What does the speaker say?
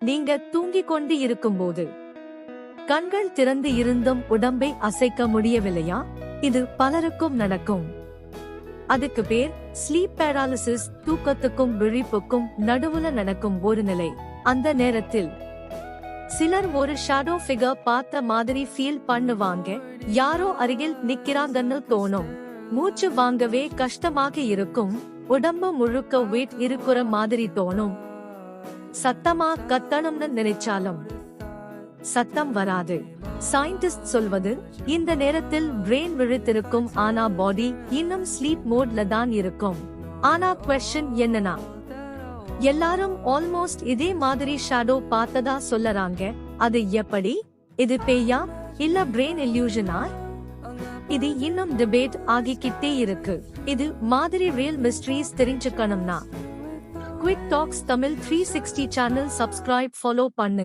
நீங்க தூங்கிக் கொண்டு இருக்கும்போது கண்கள் திறந்து இருந்தும் உடம்பை அசைக்க முடியவில்லையா? இது பலருக்கும் நடக்கும். அதுக்கு பேர் ஸ்லீப் பேராலிசிஸ். தூக்கத்துக்கும் விழிப்புக்கும் நடுவுல நடக்கும் ஒரு நிலை. அந்த நேரத்தில் சிலர் ஒரு ஷேடோ ஃபிகர் பார்த்த மாதிரி ஃபீல் பண்ணுவாங்க. யாரோ அருகில் நிக்கிறாங்கன்னு தோணும். மூச்சு வாங்கவே கஷ்டமாக இருக்கும். உடம்பு முழுக்க வெயிட் இருக்கிற மாதிரி தோணும். சத்தமா கத்தணும்னு நினைச்சாலும் சத்தம் வராது. சயின்டிஸ்ட் சொல்வது, இந்த நேரத்தில் பிரெயின் விழித்திருக்கும், ஆனா பாடி இன்னும் ஸ்லீப் மோட்ல தான் இருக்கும். ஆனா क्वेश्चन என்னன்னா, எல்லாரும் ஆல்மோஸ்ட் இதே மாதிரி ஷேடோ பார்த்ததா சொல்லறாங்க. அது எப்படி? இது பேயா இல்ல பிரெயின் இல்யூஷனா? இது இன்னும் டிபேட் ஆகிக்கிட்டே இருக்கு. இது மாதிரி ரியல் மிஸ்ட்ரீஸ் தெரிஞ்சுக்கணும்னா quick talks Tamil 360 channel subscribe follow பண்ணு.